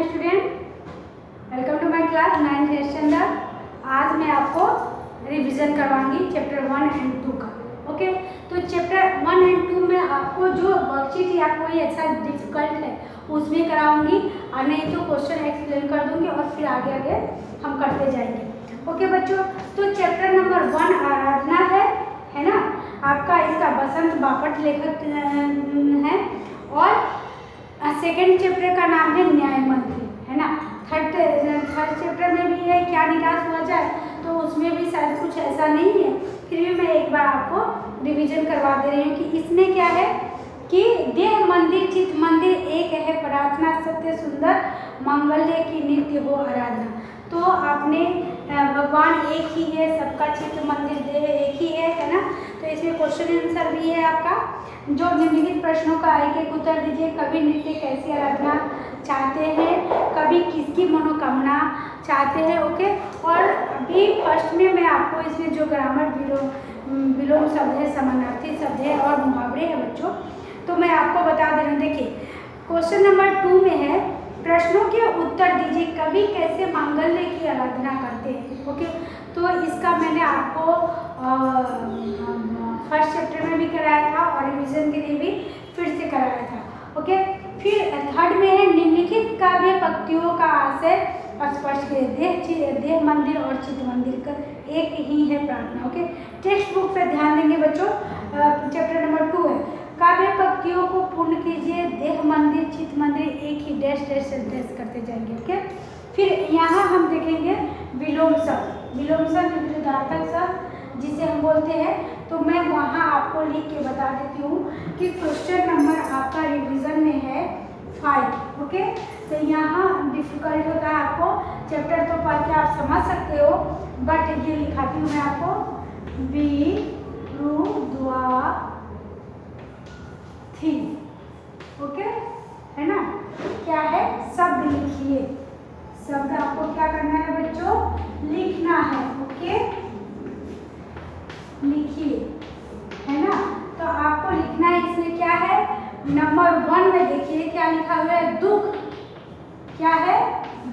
Morning student, welcome to my class 9th standard. आज मैं आपको रिवीजन करवाऊंगी चैप्टर 1 एंड 2 का। ओके, तो चैप्टर 1 एंड 2 में आपको जो वर्कशीट या कोई ऐसा डिफिकल्ट है उसमें कराऊंगी, और नहीं तो क्वेश्चन एक्सप्लेन कर दूंगी और फिर आगे आगे हम करते जाएंगे। ओके बच्चों, तो चैप्टर नंबर 1 आराधना है ना। आपका इसका बसंत बापट लेखक है, और सेकेंड चैप्टर का नाम है न्याय मंत्री, है ना। थर्ड चैप्टर में भी है क्या निराश हुआ जाए, तो उसमें भी शायद कुछ ऐसा नहीं है, फिर भी मैं एक बार आपको रिवीजन करवा दे रही हूँ कि इसमें क्या है कि देह मंदिर चित्त मंदिर एक है, प्रार्थना सत्य सुंदर मंगल्य की नित्य हो आराधना। तो आपने भगवान एक ही है, सबका चित्त मंदिर देह एक ही है ना। तो इसमें क्वेश्चन आंसर भी है आपका, जो निम्नलिखित प्रश्नों का एक एक उत्तर दीजिए। कभी नित्य कैसी आराधना चाहते हैं, कभी किसकी मनोकामना चाहते हैं। ओके, और अभी फर्स्ट में मैं आपको इसमें जो ग्रामर विलोम शब्द है, समानार्थी शब्द है और मुहावरे हैं बच्चों, तो मैं आपको बता दे रही हूँ। देखिए क्वेश्चन नंबर 2 में है, प्रश्नों के उत्तर दीजिए, कभी कैसे मांगल्य की आराधना करते हैं। ओके, तो इसका मैंने आपको फर्स्ट चैप्टर में भी कराया था और रिवीजन के लिए भी फिर से कराया था। ओके, फिर थर्ड में है, निम्नलिखित काव्य पंक्तियों का आशय स्पष्ट करें। देह मंदिर और चित्त मंदिर का एक ही है प्रार्थना। ओके, टेक्स्ट बुक पे ध्यान देंगे बच्चों। चैप्टर नंबर 2 है, काव्य पंक्तियों को पूर्ण कीजिए, देह मंदिर चित्त मंदिर एक ही डैश डैश डैश करते जाएंगे। ओके, फिर यहाँ हम देखेंगे विलोम शब्द। विलोम शब्द विरुद्धार्थक शब्द जिसे हम बोलते हैं, तो मैं वहाँ आपको लिख के बता देती हूँ कि क्वेश्चन नंबर आपका रिवीजन में है 5। ओके, तो यहाँ डिफिकल्ट होता है, आपको चैप्टर तो पढ़ के आप समझ सकते हो, बट ये लिखाती हूँ मैं आपको, थी। ओके, है ना। क्या है, शब्द लिखिए। शब्द आपको क्या करना है बच्चों, लिखना है। ओके, लिखिए, है ना। तो आपको लिखना है, इसमें क्या है, नंबर 1 में देखिए क्या लिखा हुआ है, दुख। क्या है,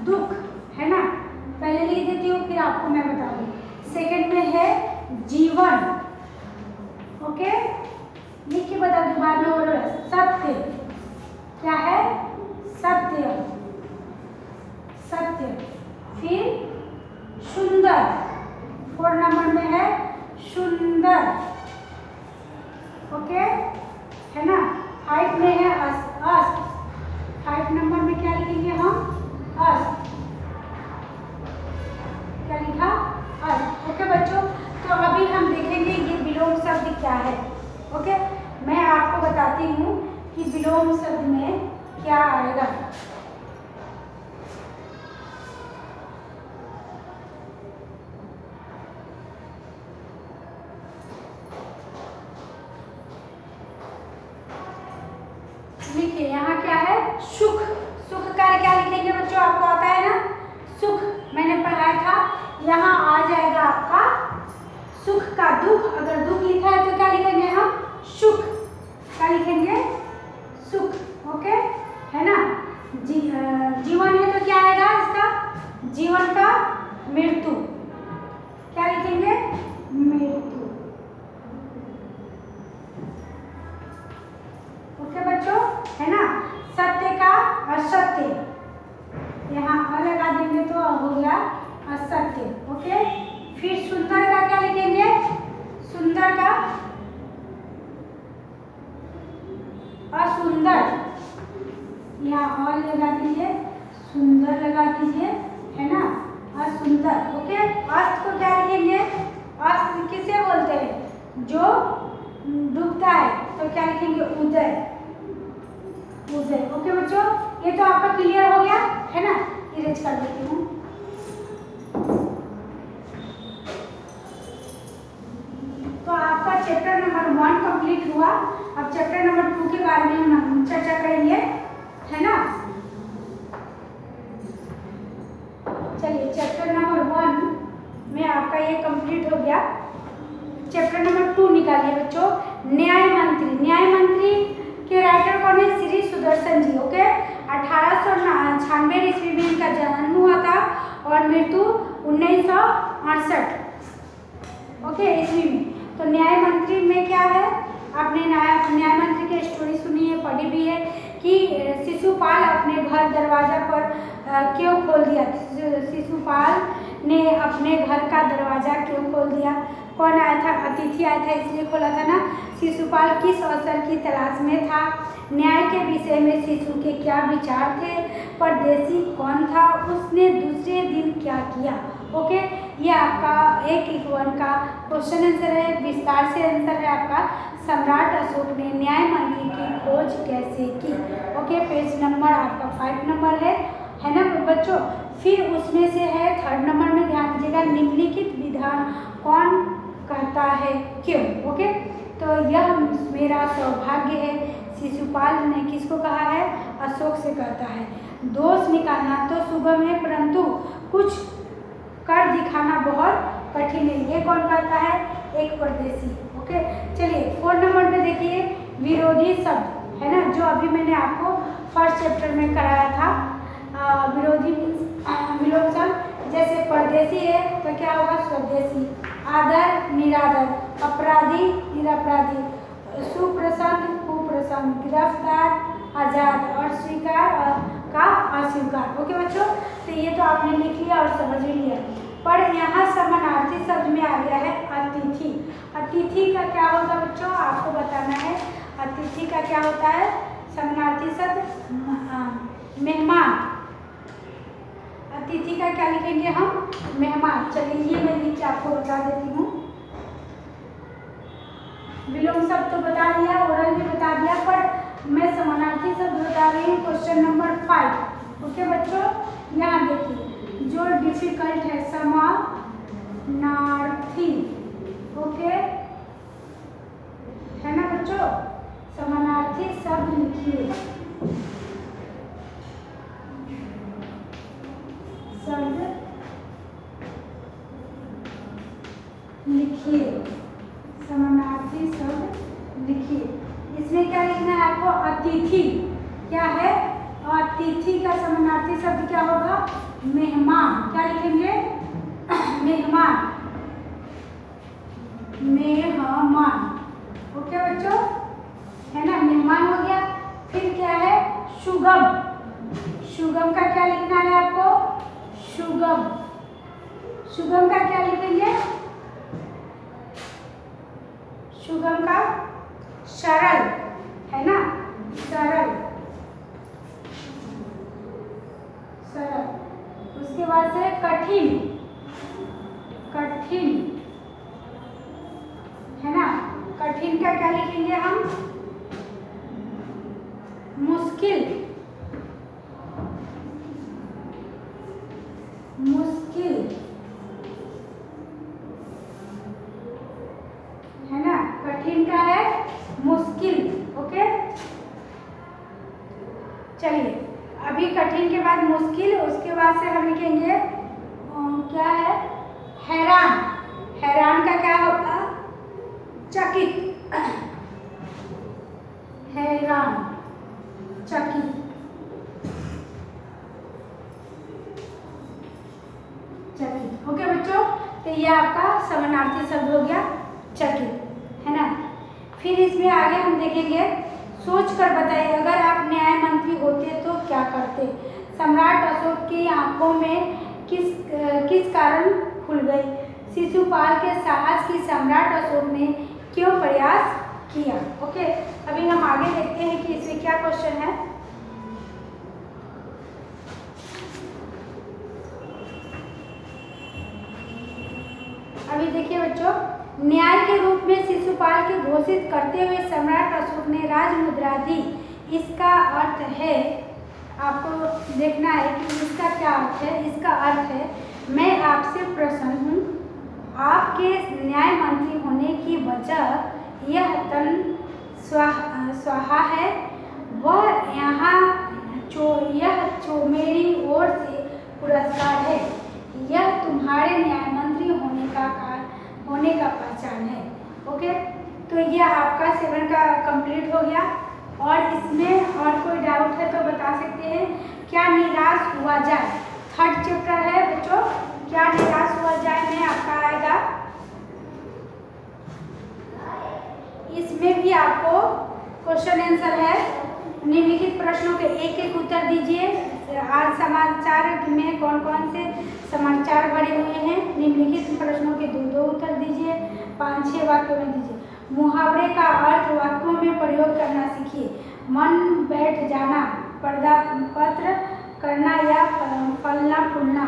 दुख, है ना। पहले लिख देती हूँ फिर आपको मैं बताऊंगी। सेकंड में है जीवन। ओके, लिख के बता दूँ बाद में। और सत्य, क्या है, सत्य, सत्य। फिर सुंदर, 4 नंबर में है सुंदर। ओके, है ना। 5 में है अस्त। 5 नंबर में क्या लिखेंगे हम, अस्त। क्या लिखा, अस्त। ओके बच्चों, तो अभी हम देखेंगे ये विलोम शब्द क्या है। ओके, मैं आपको बताती हूँ कि विलोम शब्द में क्या आएगा। लिखिए यहाँ क्या है, सुख। सुख का क्या लिखेंगे बच्चों, आपको आता है ना, सुख मैंने पढ़ाया था। यहाँ आ जाएगा आपका सुख का दुख। अगर दुख लिखा है तो क्या लिखेंगे हम, सुख। क्या लिखेंगे, सुख। ओके, है ना। जीवन है तो क्या आएगा इसका, जीवन का मृत्यु। क्या लिखेंगे, मृत्यु। ओके बच्चों, है ना। सत्य का असत्य, यहाँ अ लगा देंगे तो हो गया असत्य। ओके, फिर सुंदर का क्या लिखेंगे, सुंदर का असुंदर। यहाँ अ लगा दीजिए, सुंदर लगा दीजिए, है ना, असुंदर। ओके, अस्त को क्या लिखेंगे, अस्त किसे बोलते हैं, जो डूबता है, तो क्या लिखेंगे, उदय, उदय। ओके बच्चों, ये तो आपका क्लियर हो गया, है ना। इरेज कर देती हूँ। तो आपका चैप्टर नंबर 1 कंप्लीट हुआ। अब चैप्टर नंबर 2 के बारे में हम चर्चा करेंगे, है ना। चलिए, चैप्टर नंबर 1 में आपका ये कंप्लीट हो गया। चैप्टर नंबर 2 निकालिए बच्चों, न्याय मंत्री। न्याय मंत्री के राइटर कौन है, श्री सुदर्शन जी। ओके, 1896 92 ईस्वी में इनका जन्म हुआ था और मृत्यु 1968 ओके ईस्वी में। तो न्याय मंत्री में क्या है, आपने न्याय मंत्री की स्टोरी सुनी है, पढ़ी भी है कि शिशुपाल अपने घर दरवाजा पर क्यों खोल दिया, शिशुपाल ने अपने घर का दरवाजा क्यों खोल दिया, कौन आया था, अतिथि आया था इसलिए खोला था ना। शिशुपाल किस अवसर की तलाश में था, न्याय के विषय में शिशु के क्या विचार थे, परदेसी कौन था, उसने दूसरे दिन क्या किया। ओके, ये आपका 1-1 का क्वेश्चन आंसर है, विस्तार से आंसर है आपका। सम्राट अशोक ने न्याय मंत्री की खोज कैसे की। ओके, पेज नंबर आपका 5 नंबर है ना बच्चों। फिर उसमें से है 3rd नंबर में, ध्यान दीजिएगा, निम्नलिखित विधान कौन कहता है क्यों। ओके, तो यह मेरा सौभाग्य है, शिशुपाल ने किसको कहा है, अशोक से कहता है। दोष निकालना तो सुगम है परंतु कुछ कर दिखाना बहुत कठिन है, ये कौन कहता है, एक परदेसी। ओके, चलिए 4 नंबर पे देखिए, विरोधी शब्द है ना, जो अभी मैंने आपको फर्स्ट चैप्टर में कराया था। विरोधी विलोम शब्द, जैसे परदेसी है तो क्या होगा, स्वदेशी, आदर निरादर, अपराधी निरपराधी, सुप्रसन्न कुप्रसन्न, गिरफ्तार आजाद और स्वीकार का अस्वीकार। ओके बच्चों, तो ये तो आपने लिख लिया और समझ भी लिया। पर यहाँ समानार्थी शब्द में आ गया है अतिथि। अतिथि का क्या होगा बच्चों, आपको बताना है। अतिथि का क्या होता है, समानार्थी शब्द मेहमान। अतिथि का क्या लिखेंगे हम, मेहमान। चलिए ये मैं लिख के आपको बता देती हूँ। विलोम शब्द तो बता दिया, ओरल भी बता दिया, पर मैं समानार्थी शब्द बता रही हूँ। Question number 5। ओके बच्चों, यहाँ देखिए जो डिफिकल्ट है, समानार्थी। ओके है ना बच्चों, समानार्थी शब्द लिखिए, शब्द लिखिए, समानार्थी शब्द लिखिए। इसमें क्या लिखना है आपको, अतिथि। क्या है, अतिथि का समानार्थी शब्द क्या होगा, मेहमान। क्या लिखेंगे, मेहमान, मेहमान। ओके बच्चों, है ना, मेहमान हो गया। फिर क्या है, सुगम। सुगम का क्या लिखना है आपको, सुगम। सुगम का क्या लिखेंगे, सुगम का सरल, है ना, सरल, सरल। उसके बाद से कठिन, कठिन, है ना। कठिन का क्या लिखेंगे हम, मुश्किल, मुश्किल, है ना। कठिन का है मुश्किल। ओके, चलिए अभी कठिन के बाद मुश्किल, उसके बाद से हम लिखेंगे क्या है, हैरान। हैरान का क्या होगा, चकित, हैरान, चकित, चकित। ओके बच्चों, तो ये आपका समानार्थी शब्द हो गया चकित, है ना। फिर इसमें आगे हम देखेंगे, सोच कर बताइए अगर आप न्याय मंत्री होते तो क्या करते। सम्राट अशोक की आंखों में किस कारण खुल गई, शिशुपाल के साहस की सम्राट अशोक ने क्यों प्रयास किया। ओके, अभी हम आगे देखते हैं कि इसमें क्या क्वेश्चन है। अभी देखिए बच्चों, न्याय के रूप में शिशुपाल के घोषित करते हुए सम्राट अशोक ने राजमुद्रा दी। इसका अर्थ है, आपको देखना है कि इसका क्या अर्थ है। इसका अर्थ है, मैं आपसे प्रसन्न हूँ, आपके न्याय मंत्री होने की वजह यह तन स्वाहा है, वह यहाँ मेरी ओर से पुरस्कार है, यह तुम्हारे न्याय मंत्री होने का पहचान है। ओके, तो यह आपका 7 का कंप्लीट हो गया। और इसमें और कोई डाउट है तो बता सकते हैं। क्या निराश हुआ जाए, थर्ड चैप्टर है बच्चों, क्या निराश हुआ जाए में आपका आएगा। इसमें भी आपको क्वेश्चन आंसर है। निम्नलिखित प्रश्नों के एक एक उत्तर दीजिए। आज समाचार में कौन कौन से समाचार भरे हुए हैं, निम्नलिखित प्रश्नों के दो दो उत्तर दीजिए, 5-6 वाक्यों में दीजिए। मुहावरे का अर्थ वाक्यों में प्रयोग करना सीखिए। मन बैठ जाना, पर्दा पत्र करना या फलना फूलना।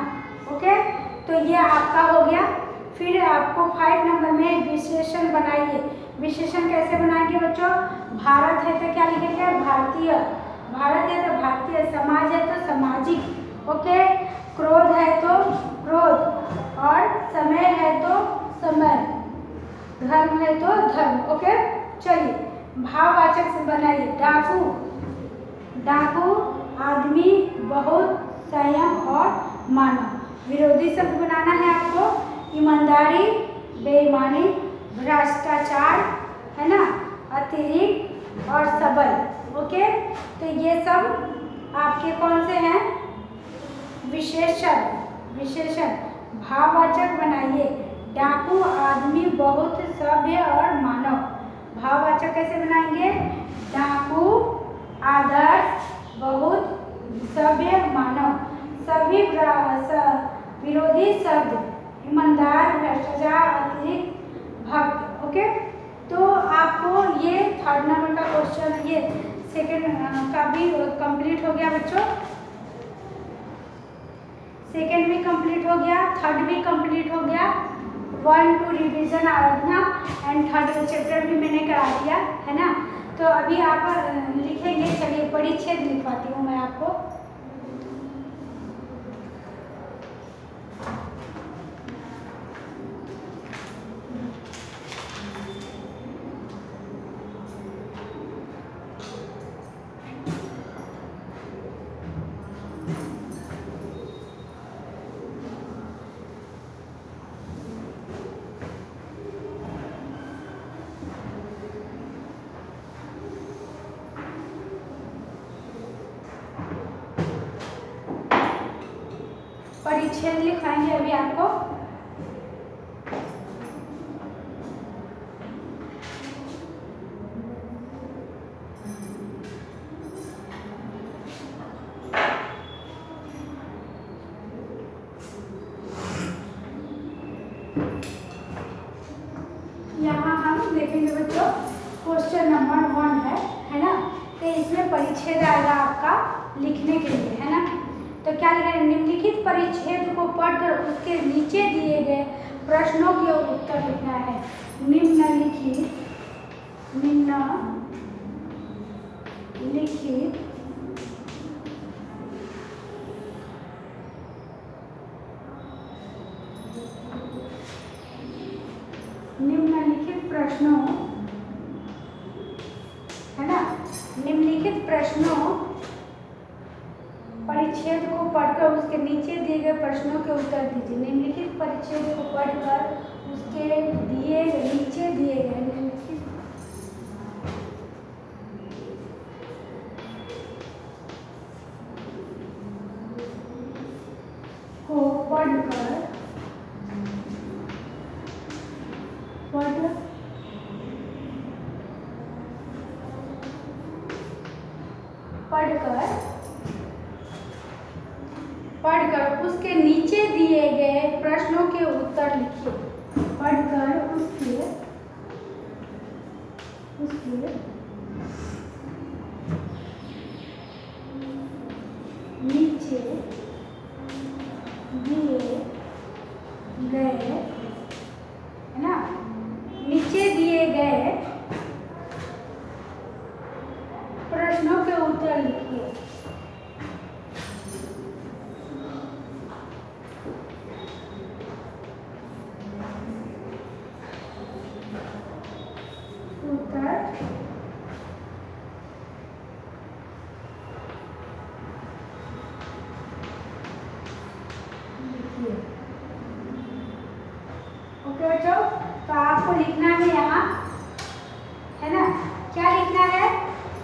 ओके, तो ये आपका हो गया। फिर आपको 5 नंबर में विशेषण बनाइए। विशेषण कैसे बनाएंगे बच्चों। भारत है तो क्या लिखेंगे, भारतीय, भारत है तो भारतीय, समाज है तो सामाजिक, ओके, क्रोध है तो क्रोध, और समय है तो समय, धर्म है तो धर्म। ओके, चलिए भाववाचक से बनाइए। डाकू, डाकू आदमी, बहुत, संयम और मानव। विरोधी शब्द बनाना है आपको। ईमानदारी, बेईमानी, भ्रष्टाचार, है ना, अतिरिक्त और सबल। ओके, तो ये सब आपके कौन से हैं, विशेषण। विशेषण भाववाचक बनाइए। डाकू आदमी, बहुत, सभ्य और मानव। भाववाचक कैसे बनाएंगे। डाकू, आदर्श, बहुत, सभ्य, मानव। सभी विरोधी शब्द, ईमानदार, भ्रष्टाचार, अतिरिक्त, भक्त। ओके, तो आपको ये थर्ड नंबर का क्वेश्चन, ये सेकंड का भी कंप्लीट हो गया बच्चों। सेकंड भी कंप्लीट हो गया, थर्ड भी कंप्लीट हो गया। 1-2 revision Aradhana and third chapter भी मैंने करा दिया है ना। तो अभी आप लिखेंगे। चलिए परिच्छेद लिखवाती हूँ मैं आपको। परिच्छेद लिखवाएंगे अभी आपको। यहाँ हम देखेंगे बच्चों, क्वेश्चन नंबर 1 है ना। तो इसमें परिच्छेद आएगा आपका लिखने के लिए, है ना। तो क्या लिखेंगे, निम्नलिखित परिच्छेद को पढ़कर उसके नीचे दिए गए प्रश्नों के उत्तर लिखना है। निम्नलिखित प्रश्नों, है ना, निम्नलिखित प्रश्नों परिच्छेद को पढ़कर उसके नीचे दिए गए प्रश्नों के उत्तर दीजिए। निम्नलिखित परिच्छेद को पढ़कर उसके नीचे दिए गए को पढ़कर उसके नीचे दिए गए प्रश्नों के उत्तर लिखिए। पढ़कर उसके नीचे दिए गए, है ना, नीचे दिए गए प्रश्नों के उत्तर लिखिए।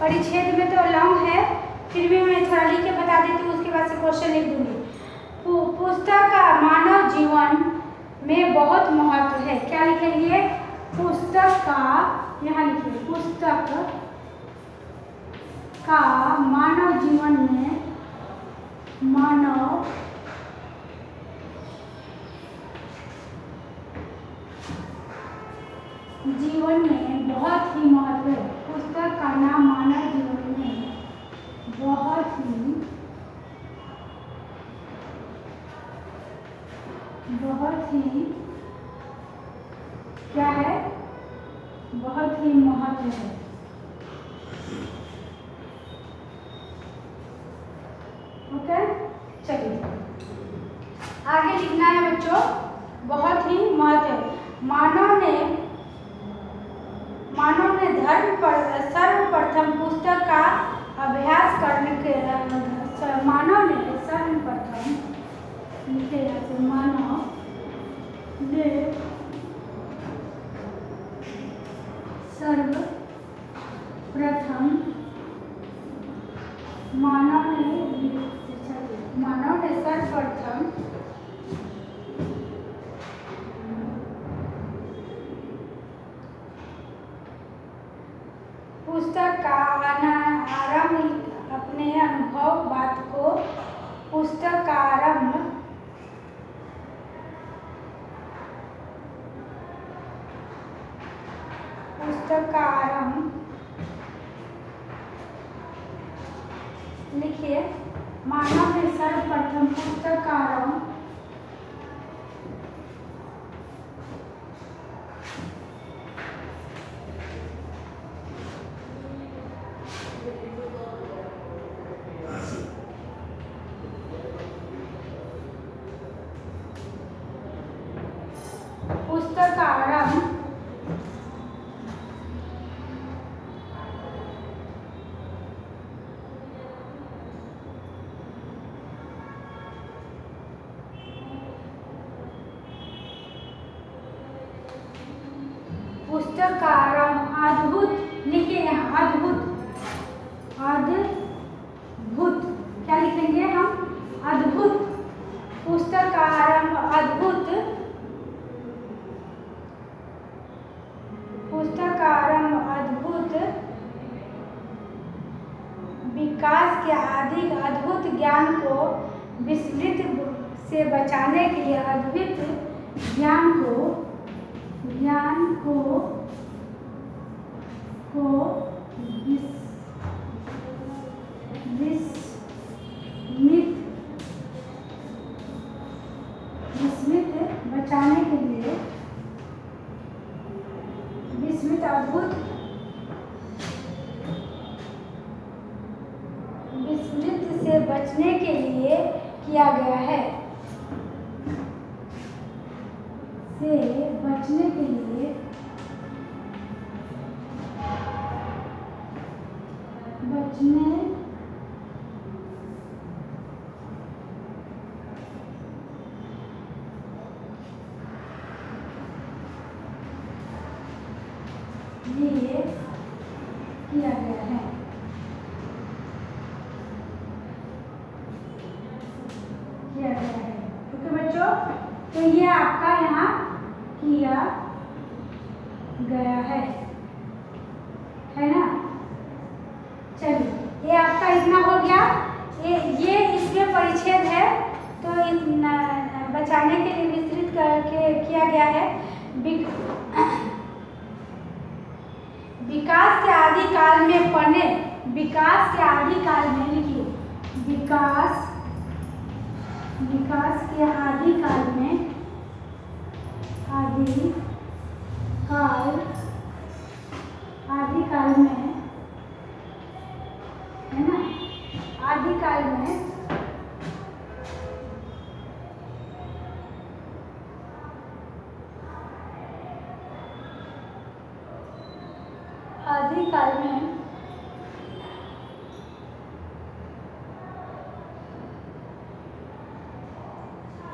परिच्छेद में तो लॉन्ग है, फिर भी मैं थोड़ा लिख के बता देती हूँ, उसके बाद से क्वेश्चन लिख दूंगी। पुस्तक का मानव जीवन में बहुत महत्व है। क्या लिखेंगे? पुस्तक का, यहाँ लिखिए, पुस्तक का मानव जीवन में, मानव जीवन में बहुत ही महत्व है। पुस्तक का नाम मानव जीवन में बहुत ही क्या है? बहुत ही महत्व है। ओके, चलिए आगे लिखना है बच्चों। बहुत ही महत्व है। मानव ने धर्म पर सर्वप्रथम पुस्तक का अभ्यास करने के मानव ने सर्वप्रथम पुस्तक का आरंभ, अपने अनुभव बात को पुस्तक का आरंभ लिखिए। मानव ने सर्वप्रथम पुस्तक का आरंभ अद्भुत, लिखिए यहाँ अद्भुत। क्या लिखेंगे हम? अद्भुत। पुस्तक का आरंभ अद्भुत, विकास के आदि अद्भुत ज्ञान को विस्मृत से बचाने के लिए, अद्भुत ज्ञान को विस्मित बचाने के लिए, विस्मृत से बचने के लिए किया गया है। लिए किया गया है। ओके बच्चों, तो ये आपका यहाँ किया गया है ना? चलिए, ये आपका इतना हो गया। ये इसमें परिच्छेद है, तो बचाने के लिए विस्तृत करके किया गया है। विकास के आदि काल में पढ़ने, विकास के आदि काल में लिखिए, विकास के आदि काल में, आदि काल में है ना, आदि काल में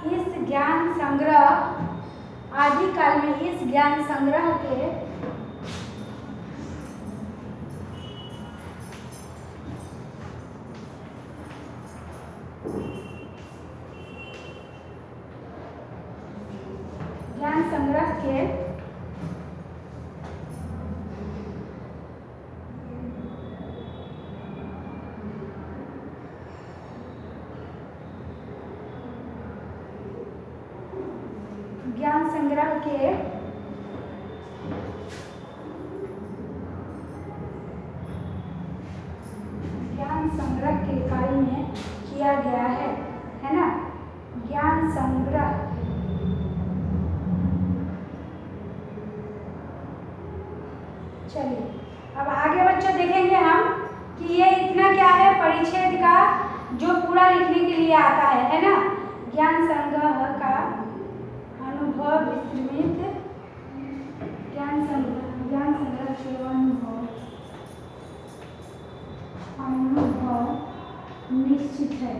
इस ज्ञान संग्रह, आदि काल में इस ज्ञान संग्रह के संग्रह के इकाई में किया गया है ना, ज्ञान संग्रह। चलिए अब आगे बच्चों देखेंगे हम कि ये इतना क्या है, परिच्छेद का जो पूरा लिखने के लिए आता है ना, ज्ञान संग्रह का अनुभव विस्तृत, ज्ञान संग्रह के अनुभव निश्चित है,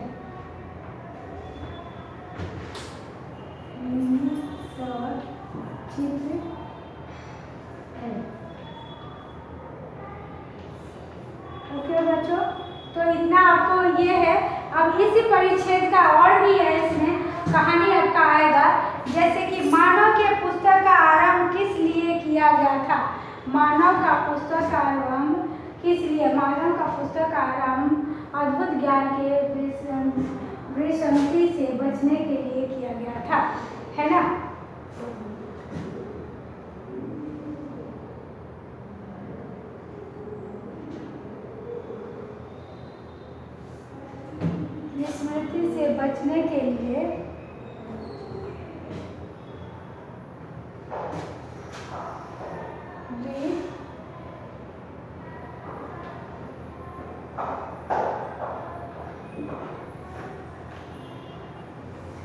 ओके बच्चों। तो इतना आपको ये है। अब इसी परिच्छेद का और भी है, इसमें कहानी आपका आएगा, जैसे कि मानव के पुस्तक का आरंभ किस लिए किया गया था। मानव का पुस्तक का आरंभ किस लिए, मानव का पुस्तक का आरंभ अद्भुत ज्ञान के विसंगति से बचने के लिए किया गया था, है ना। विस्मृति से बचने के लिए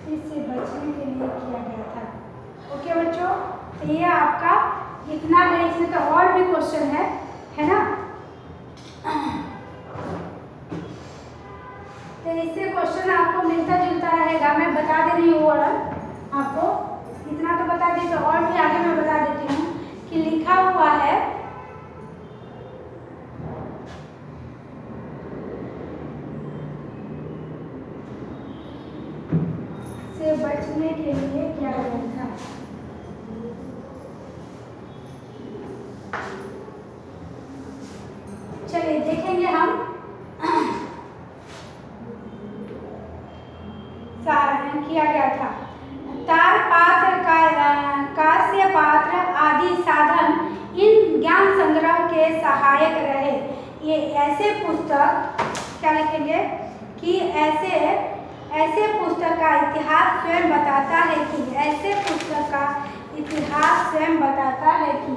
इससे बचने के लिए किया गया था। ओके बच्चों, तो ये आपका इतना है। इसमें तो और भी क्वेश्चन है ना। तो इससे क्वेश्चन आपको मिलता जुलता रहेगा। मैं बता दे रही हूँ आपको, इतना तो बता दी, तो और भी आगे मैं बता देती हूँ कि लिखा हुआ है से बचने के लिए क्या गया था। चलिए देखेंगे हम किया गया था। तार पात्र कांस्य पात्र आदि साधन इन ज्ञान संग्रह के सहायक रहे। ये ऐसे पुस्तक क्या लिखेंगे कि ऐसे पुस्तक का इतिहास स्वयं बताता है कि ऐसे पुस्तक का इतिहास स्वयं बताता है कि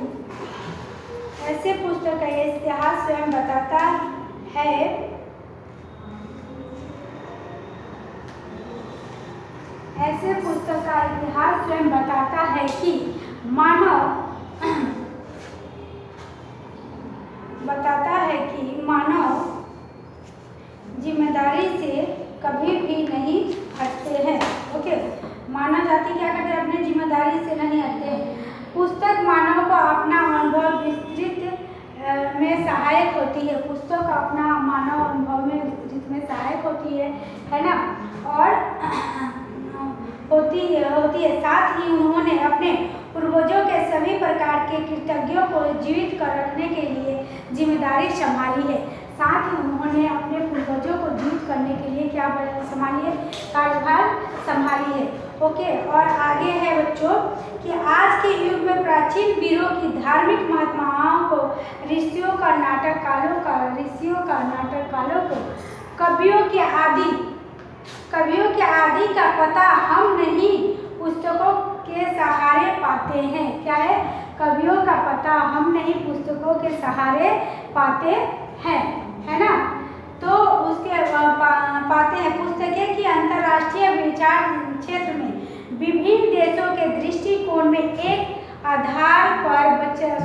ऐसे पुस्तक का इतिहास स्वयं बताता है ऐसे पुस्तक का इतिहास स्वयं बताता है कि मानव जिम्मेदारी से कभी भी नहीं हटते हैं। ओके, मानव जाति क्या करते हैं, अपने जिम्मेदारी से नहीं हटते। पुस्तक मानव को अपना अनुभव विस्तृत में सहायक होती है। पुस्तक अपना मानव अनुभव में विस्तृत में सहायक होती है ना, और होती है। साथ ही उन्होंने अपने पूर्वजों के सभी प्रकार के कृतज्ञों को जीवित कर रखने के लिए जिम्मेदारी संभाली है। साथ ही उन्होंने अपने पूर्वजों को जीवित करने के लिए क्या संभाली है, कार्यभार संभाली है। ओके, और आगे है बच्चों कि आज के युग में प्राचीन वीरों की धार्मिक महात्माओं को ऋषियों का नाटक कालों को कवियों के आदि का पता हम नहीं पुस्तकों के सहारे पाते हैं। क्या है, कवियों का पता हम नहीं पुस्तकों के सहारे पाते हैं, है ना। तो उसके पाते हैं पुस्तकें की अंतर्राष्ट्रीय विचार क्षेत्र में विभिन्न देशों के दृष्टिकोण में एक आधार पर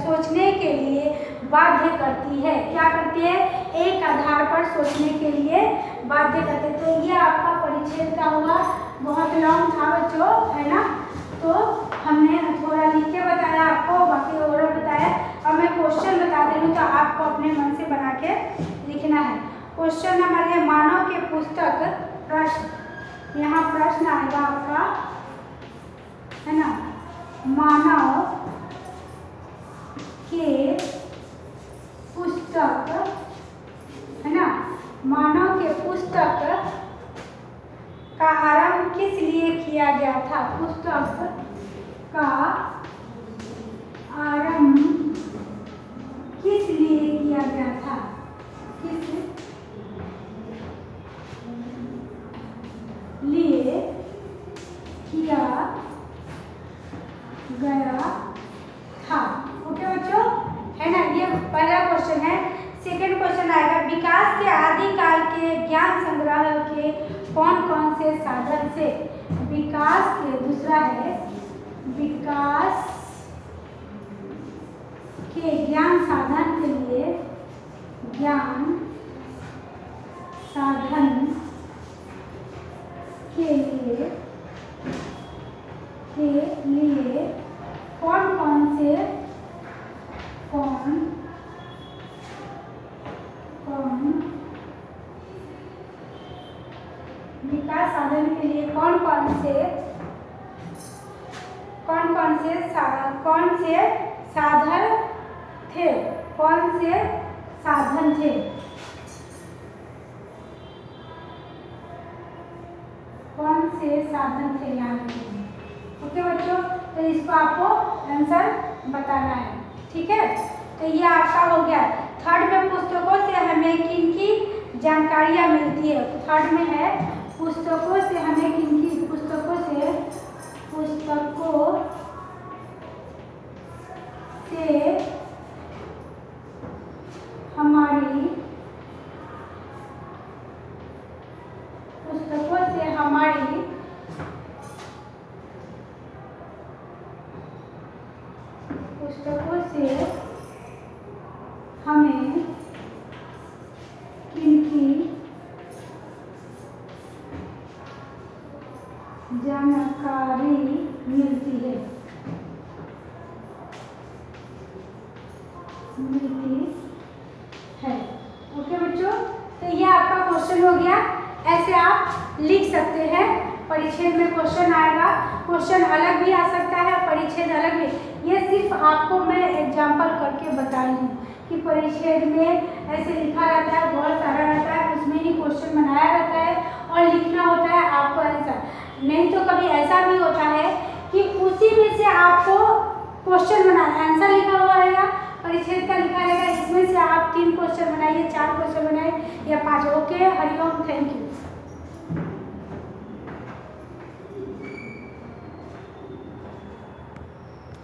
सोचने के लिए बाध्य करती है। क्या करती है, एक आधार पर सोचने के लिए बाध्य करते। तो ये आपका परिच्छेद का हुआ, बहुत लॉन्ग था बच्चों, है ना। तो हमने थोड़ा लिख के बताया आपको, बाकी और बताया। अब मैं क्वेश्चन बता दे रही हूँ, तो आपको अपने मन से बना के लिखना है। क्वेश्चन नंबर है, मानव के पुस्तक प्रश्न, यहाँ प्रश्न आएगा आपका, है ना। मानव के पुस्तक, है ना, मानव के पुस्तक का आरंभ किस लिए किया गया था। पुस्तक का आरंभ किस लिए किया गया था? किस लिए किया गया था? ओके बच्चों, है ना, ये पहला क्वेश्चन है। सेकंड क्वेश्चन आएगा, विकास के आदिकाल के ज्ञान संग्रह के कौन कौन से साधन से विकास के, दूसरा है विकास के ज्ञान साधन के लिए, ज्ञान साधन के लिए कौन कौन से विकास साधन के लिए कौन कौन से साधन थे? कौन से साधन थे? कौन से साधन थे यहाँ पे? ओके बच्चों, तो इसको आपको आंसर बताना है, ठीक है। तो ये आपका हो गया। थर्ड में पुस्तकों से हमें किन की जानकारियाँ मिलती है? थर्ड में है पुस्तकों से हमें किन की, पुस्तकों से हमारी पुस्तकों से हमें किनकी जानकारी मिलती है? ओके बच्चों, तो ये आपका क्वेश्चन हो गया। ऐसे आप लिख सकते हैं। परिच्छेद में क्वेश्चन आएगा, क्वेश्चन अलग भी आ सकता है, परिच्छेद अलग भी। ये सिर्फ आपको मैं एग्जांपल करके बताई हूँ कि परिच्छेद में ऐसे लिखा रहता है, बहुत सारा रहता है, उसमें ही क्वेश्चन बनाया रहता है और लिखना होता है आपको आंसर। नहीं तो कभी ऐसा भी होता है कि उसी में से आपको क्वेश्चन बनाना, आंसर लिखा हुआ रहेगा, परिच्छेद का लिखा रहेगा, इसमें से आप 3 क्वेश्चन बनाइए, 4 क्वेश्चन बनाइए या 5। Okay, Hariom, thank you.